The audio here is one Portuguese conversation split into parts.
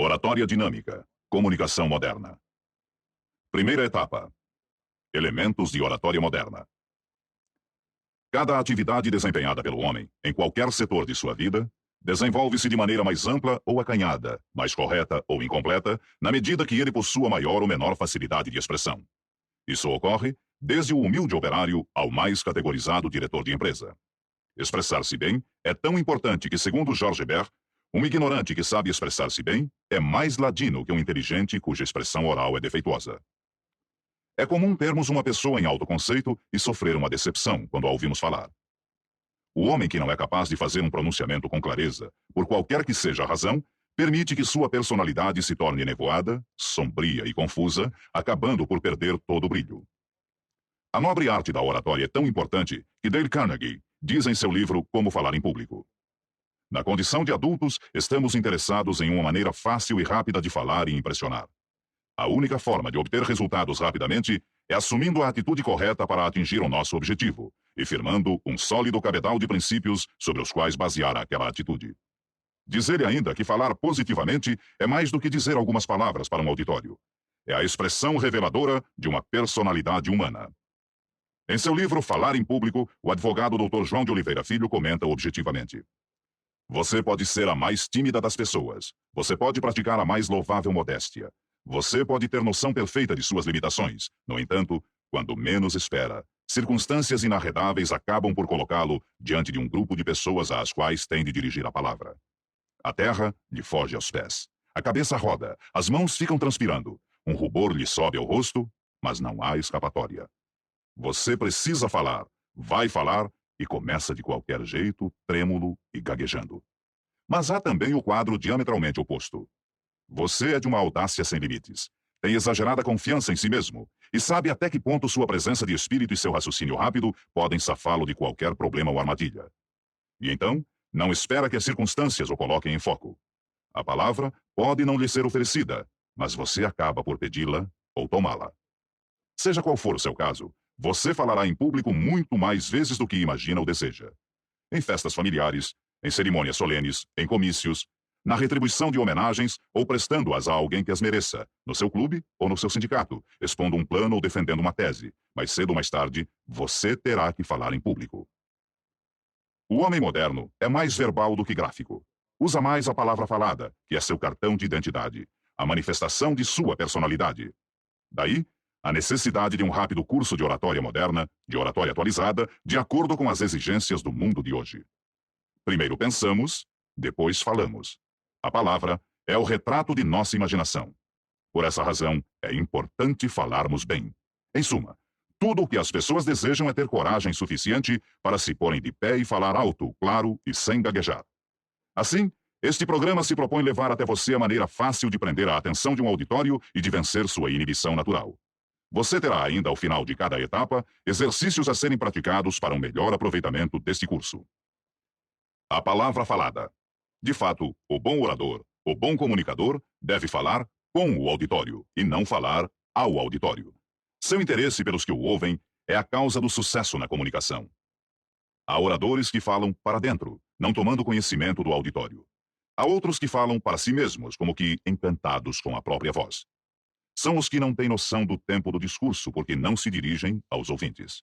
Oratória dinâmica. Comunicação moderna. Primeira etapa. Elementos de oratória moderna. Cada atividade desempenhada pelo homem, em qualquer setor de sua vida, desenvolve-se de maneira mais ampla ou acanhada, mais correta ou incompleta, na medida que ele possua maior ou menor facilidade de expressão. Isso ocorre desde o humilde operário ao mais categorizado diretor de empresa. Expressar-se bem é tão importante que, segundo George Bert, um ignorante que sabe expressar-se bem é mais ladino que um inteligente cuja expressão oral é defeituosa. É comum termos uma pessoa em autoconceito e sofrer uma decepção quando a ouvimos falar. O homem que não é capaz de fazer um pronunciamento com clareza, por qualquer que seja a razão, permite que sua personalidade se torne nevoada, sombria e confusa, acabando por perder todo o brilho. A nobre arte da oratória é tão importante que Dale Carnegie diz em seu livro Como Falar em Público: na condição de adultos, estamos interessados em uma maneira fácil e rápida de falar e impressionar. A única forma de obter resultados rapidamente é assumindo a atitude correta para atingir o nosso objetivo e firmando um sólido cabedal de princípios sobre os quais basear aquela atitude. Diz ele ainda que falar positivamente é mais do que dizer algumas palavras para um auditório. É a expressão reveladora de uma personalidade humana. Em seu livro Falar em Público, o advogado Dr. João de Oliveira Filho comenta objetivamente: você pode ser a mais tímida das pessoas. Você pode praticar a mais louvável modéstia. Você pode ter noção perfeita de suas limitações. No entanto, quando menos espera, circunstâncias inarredáveis acabam por colocá-lo diante de um grupo de pessoas às quais tem de dirigir a palavra. A terra lhe foge aos pés. A cabeça roda, as mãos ficam transpirando. Um rubor lhe sobe ao rosto, mas não há escapatória. Você precisa falar, vai falar e começa de qualquer jeito, trêmulo e gaguejando. Mas há também o quadro diametralmente oposto. Você é de uma audácia sem limites. Tem exagerada confiança em si mesmo e sabe até que ponto sua presença de espírito e seu raciocínio rápido podem safá-lo de qualquer problema ou armadilha. E então, não espera que as circunstâncias o coloquem em foco. A palavra pode não lhe ser oferecida, mas você acaba por pedi-la ou tomá-la. Seja qual for o seu caso, você falará em público muito mais vezes do que imagina ou deseja. Em festas familiares, em cerimônias solenes, em comícios, na retribuição de homenagens ou prestando-as a alguém que as mereça, no seu clube ou no seu sindicato, expondo um plano ou defendendo uma tese. Mais cedo ou mais tarde, você terá que falar em público. O homem moderno é mais verbal do que gráfico. Usa mais a palavra falada, que é seu cartão de identidade, a manifestação de sua personalidade. Daí, a necessidade de um rápido curso de oratória moderna, de oratória atualizada, de acordo com as exigências do mundo de hoje. Primeiro pensamos, depois falamos. A palavra é o retrato de nossa imaginação. Por essa razão, é importante falarmos bem. Em suma, tudo o que as pessoas desejam é ter coragem suficiente para se porem de pé e falar alto, claro e sem gaguejar. Assim, este programa se propõe levar até você a maneira fácil de prender a atenção de um auditório e de vencer sua inibição natural. Você terá ainda, ao final de cada etapa, exercícios a serem praticados para um melhor aproveitamento deste curso. A palavra falada. De fato, o bom orador, o bom comunicador, deve falar com o auditório e não falar ao auditório. Seu interesse pelos que o ouvem é a causa do sucesso na comunicação. Há oradores que falam para dentro, não tomando conhecimento do auditório. Há outros que falam para si mesmos, como que encantados com a própria voz. São os que não têm noção do tempo do discurso porque não se dirigem aos ouvintes.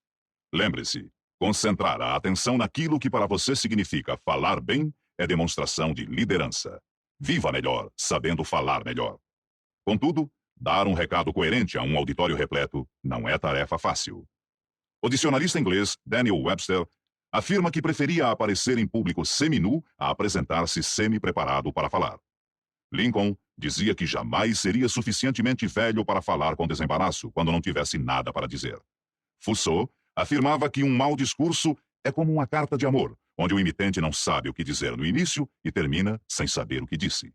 Lembre-se, concentrar a atenção naquilo que para você significa falar bem é demonstração de liderança. Viva melhor, sabendo falar melhor. Contudo, dar um recado coerente a um auditório repleto não é tarefa fácil. O dicionarista inglês Daniel Webster afirma que preferia aparecer em público seminu a apresentar-se semi-preparado para falar. Lincoln dizia que jamais seria suficientemente velho para falar com desembaraço quando não tivesse nada para dizer. Foucault afirmava que um mau discurso é como uma carta de amor, onde o emitente não sabe o que dizer no início e termina sem saber o que disse.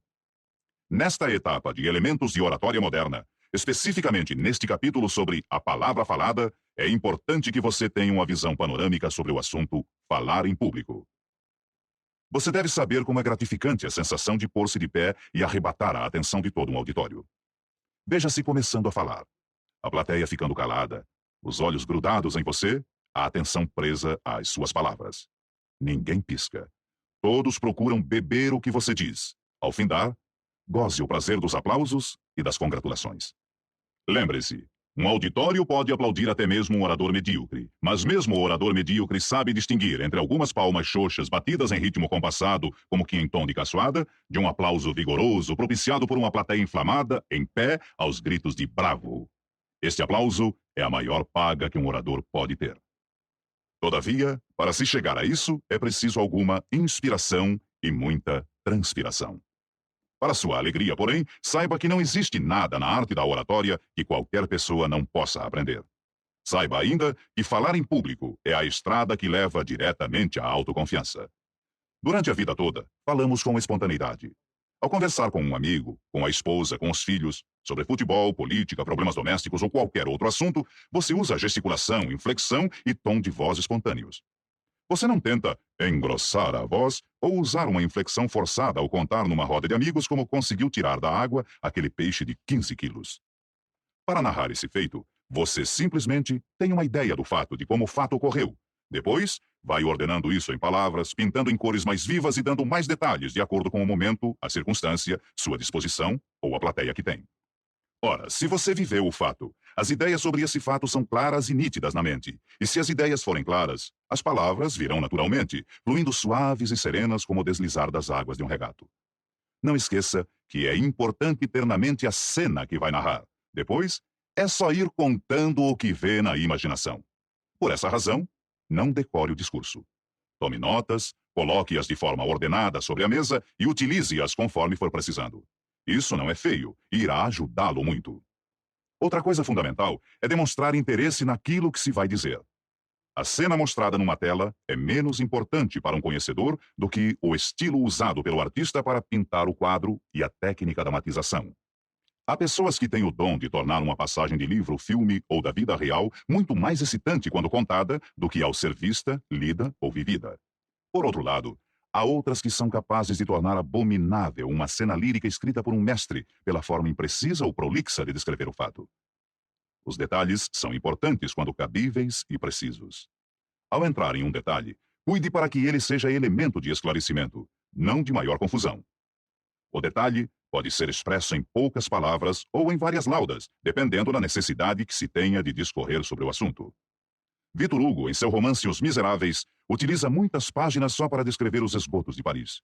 Nesta etapa de elementos de oratória moderna, especificamente neste capítulo sobre a palavra falada, é importante que você tenha uma visão panorâmica sobre o assunto falar em público. Você deve saber como é gratificante a sensação de pôr-se de pé e arrebatar a atenção de todo um auditório. Veja-se começando a falar. A plateia ficando calada, os olhos grudados em você, a atenção presa às suas palavras. Ninguém pisca. Todos procuram beber o que você diz. Ao findar, Goze o prazer dos aplausos e das congratulações. Lembre-se, um auditório pode aplaudir até mesmo um orador medíocre, mas mesmo o orador medíocre sabe distinguir entre algumas palmas xoxas batidas em ritmo compassado, como que em tom de caçoada, de um aplauso vigoroso propiciado por uma plateia inflamada, em pé, aos gritos de bravo. Este aplauso é a maior paga que um orador pode ter. Todavia, para se chegar a isso, é preciso alguma inspiração e muita transpiração. Para sua alegria, porém, saiba que não existe nada na arte da oratória que qualquer pessoa não possa aprender. Saiba ainda que falar em público é a estrada que leva diretamente à autoconfiança. Durante a vida toda, falamos com espontaneidade. Ao conversar com um amigo, com a esposa, com os filhos, sobre futebol, política, problemas domésticos ou qualquer outro assunto, você usa gesticulação, inflexão e tom de voz espontâneos. Você não tenta engrossar a voz ou usar uma inflexão forçada ao contar numa roda de amigos como conseguiu tirar da água aquele peixe de 15 quilos. Para narrar esse feito, você simplesmente tem uma ideia do fato, de como o fato ocorreu. Depois, vai ordenando isso em palavras, pintando em cores mais vivas e dando mais detalhes de acordo com o momento, a circunstância, sua disposição ou a plateia que tem. Ora, se você viveu o fato, as ideias sobre esse fato são claras e nítidas na mente. E se as ideias forem claras, as palavras virão naturalmente, fluindo suaves e serenas como o deslizar das águas de um regato. Não esqueça que é importante ter na mente a cena que vai narrar. Depois, é só ir contando o que vê na imaginação. Por essa razão, não decore o discurso. Tome notas, coloque-as de forma ordenada sobre a mesa e utilize-as conforme for precisando. Isso não é feio e irá ajudá-lo muito. Outra coisa fundamental é demonstrar interesse naquilo que se vai dizer. A cena mostrada numa tela é menos importante para um conhecedor do que o estilo usado pelo artista para pintar o quadro e a técnica da matização. Há pessoas que têm o dom de tornar uma passagem de livro, filme ou da vida real muito mais excitante quando contada do que ao ser vista, lida ou vivida. Por outro lado, há outras que são capazes de tornar abominável uma cena lírica escrita por um mestre pela forma imprecisa ou prolixa de descrever o fato. Os detalhes são importantes quando cabíveis e precisos. Ao entrar em um detalhe, cuide para que ele seja elemento de esclarecimento, não de maior confusão. O detalhe pode ser expresso em poucas palavras ou em várias laudas, dependendo da necessidade que se tenha de discorrer sobre o assunto. Victor Hugo, em seu romance Os Miseráveis, utiliza muitas páginas só para descrever os esgotos de Paris.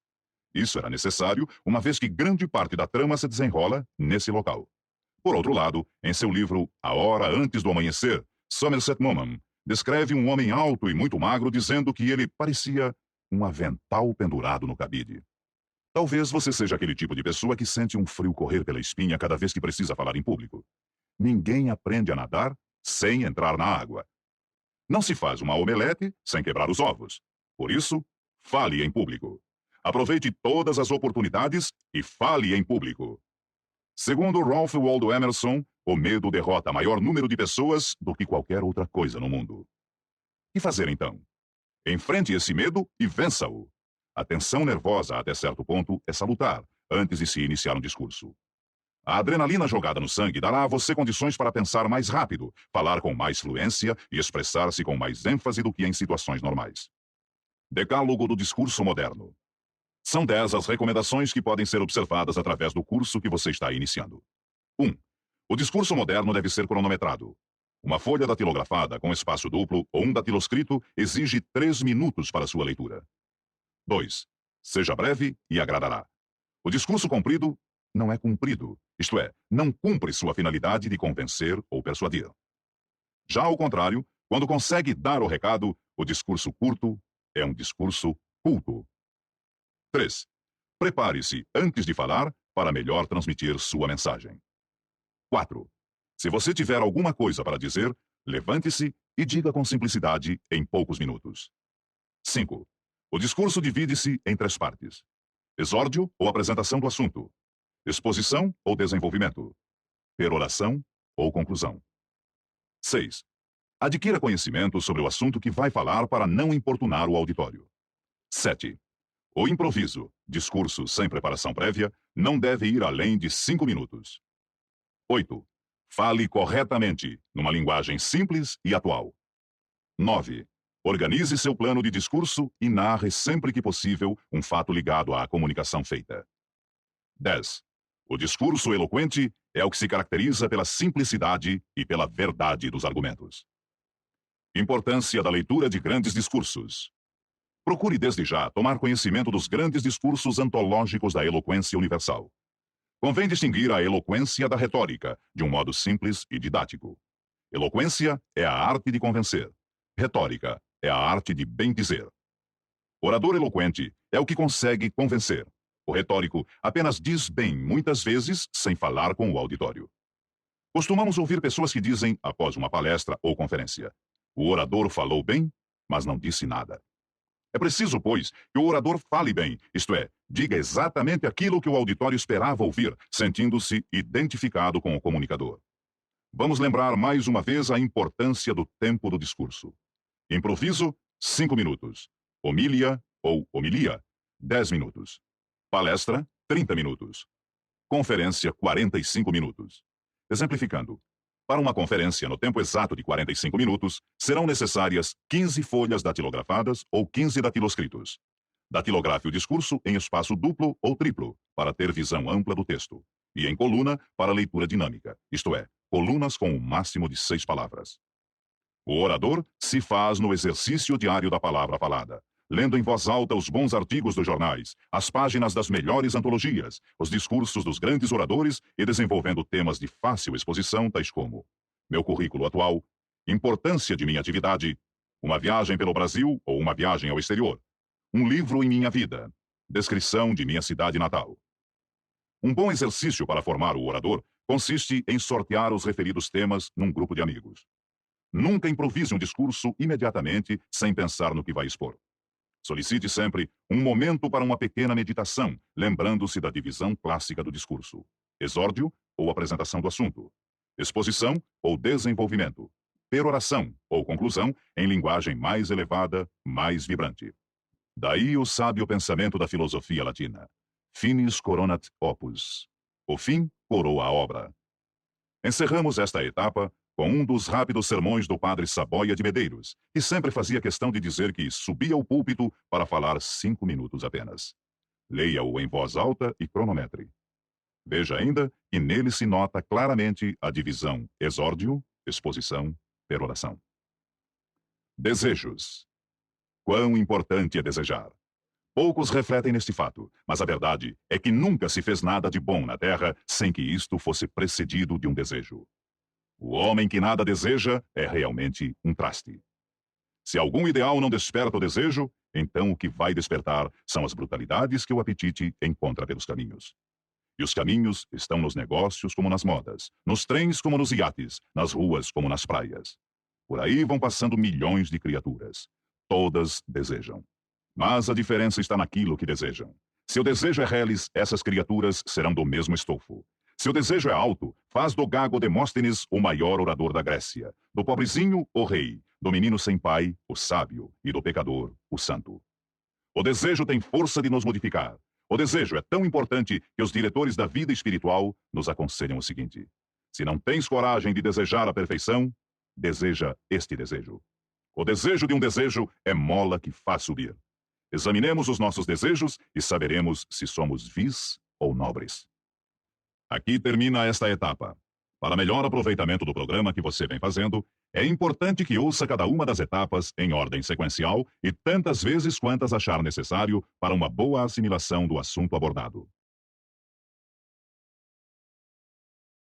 Isso era necessário, uma vez que grande parte da trama se desenrola nesse local. Por outro lado, em seu livro A Hora Antes do Amanhecer, Somerset Maugham descreve um homem alto e muito magro dizendo que ele parecia um avental pendurado no cabide. Talvez você seja aquele tipo de pessoa que sente um frio correr pela espinha cada vez que precisa falar em público. Ninguém aprende a nadar sem entrar na água. Não se faz uma omelete sem quebrar os ovos. Por isso, fale em público. Aproveite todas as oportunidades e fale em público. Segundo Ralph Waldo Emerson, o medo derrota maior número de pessoas do que qualquer outra coisa no mundo. Que fazer então? Enfrente esse medo e vença-o. A tensão nervosa, até certo ponto, é salutar, antes de se iniciar um discurso. A adrenalina jogada no sangue dará a você condições para pensar mais rápido, falar com mais fluência e expressar-se com mais ênfase do que em situações normais. Decálogo do discurso moderno. São 10 as recomendações que podem ser observadas através do curso que você está iniciando. 1. O discurso moderno deve ser cronometrado. Uma folha datilografada com espaço duplo ou um datiloscrito exige 3 minutos para sua leitura. 2. Seja breve e agradará. O discurso comprido não é cumprido, isto é, não cumpre sua finalidade de convencer ou persuadir. Já ao contrário, quando consegue dar o recado, o discurso curto é um discurso culto. 3. Prepare-se antes de falar para melhor transmitir sua mensagem. 4. Se você tiver alguma coisa para dizer, levante-se e diga com simplicidade em poucos minutos. 5. O discurso divide-se em 3 partes: exórdio ou apresentação do assunto, exposição ou desenvolvimento, peroração ou conclusão. 6. Adquira conhecimento sobre o assunto que vai falar para não importunar o auditório. 7. O improviso, discurso sem preparação prévia, não deve ir além de 5 minutos. 8. Fale corretamente, numa linguagem simples e atual. 9. Organize seu plano de discurso e narre sempre que possível um fato ligado à comunicação feita. 10. O discurso eloquente é o que se caracteriza pela simplicidade e pela verdade dos argumentos. Importância da leitura de grandes discursos. Procure desde já tomar conhecimento dos grandes discursos antológicos da eloquência universal. Convém distinguir a eloquência da retórica, de um modo simples e didático. Eloquência é a arte de convencer. Retórica é a arte de bem dizer. Orador eloquente é o que consegue convencer. O retórico apenas diz bem, muitas vezes, sem falar com o auditório. Costumamos ouvir pessoas que dizem, após uma palestra ou conferência, o orador falou bem, mas não disse nada. É preciso, pois, que o orador fale bem, isto é, diga exatamente aquilo que o auditório esperava ouvir, sentindo-se identificado com o comunicador. Vamos lembrar mais uma vez a importância do tempo do discurso. Improviso, 5 minutos. Homília ou homilia, 10 minutos. Palestra, 30 minutos. Conferência, 45 minutos. Exemplificando, para uma conferência no tempo exato de 45 minutos, serão necessárias 15 folhas datilografadas ou 15 datiloscritos. Datilografe o discurso em espaço duplo ou triplo, para ter visão ampla do texto, e em coluna para leitura dinâmica, isto é, colunas com um máximo de 6 palavras. O orador se faz no exercício diário da palavra falada, lendo em voz alta os bons artigos dos jornais, as páginas das melhores antologias, os discursos dos grandes oradores e desenvolvendo temas de fácil exposição, tais como meu currículo atual, importância de minha atividade, uma viagem pelo Brasil ou uma viagem ao exterior, um livro em minha vida, descrição de minha cidade natal. Um bom exercício para formar o orador consiste em sortear os referidos temas num grupo de amigos. Nunca improvise um discurso imediatamente sem pensar no que vai expor. Solicite sempre um momento para uma pequena meditação, lembrando-se da divisão clássica do discurso: exórdio ou apresentação do assunto, exposição ou desenvolvimento, peroração ou conclusão em linguagem mais elevada, mais vibrante. Daí o sábio pensamento da filosofia latina: finis coronat opus. O fim coroa a obra. Encerramos esta etapa com um dos rápidos sermões do padre Saboia de Medeiros, que sempre fazia questão de dizer que subia ao púlpito para falar 5 minutos apenas. Leia-o em voz alta e cronometre. Veja ainda que nele se nota claramente a divisão exórdio, exposição, peroração. Desejos. Quão importante é desejar! Poucos refletem neste fato, mas a verdade é que nunca se fez nada de bom na Terra sem que isto fosse precedido de um desejo. O homem que nada deseja é realmente um traste. Se algum ideal não desperta o desejo, então o que vai despertar são as brutalidades que o apetite encontra pelos caminhos. E os caminhos estão nos negócios como nas modas, nos trens como nos iates, nas ruas como nas praias. Por aí vão passando milhões de criaturas. Todas desejam. Mas a diferença está naquilo que desejam. Se o desejo é reles, essas criaturas serão do mesmo estofo. Se o desejo é alto, faz do gago Demóstenes o maior orador da Grécia, do pobrezinho, o rei, do menino sem pai, o sábio, e do pecador, o santo. O desejo tem força de nos modificar. O desejo é tão importante que os diretores da vida espiritual nos aconselham o seguinte: se não tens coragem de desejar a perfeição, deseja este desejo. O desejo de um desejo é mola que faz subir. Examinemos os nossos desejos e saberemos se somos vis ou nobres. Aqui termina esta etapa. Para melhor aproveitamento do programa que você vem fazendo, é importante que ouça cada uma das etapas em ordem sequencial e tantas vezes quantas achar necessário para uma boa assimilação do assunto abordado.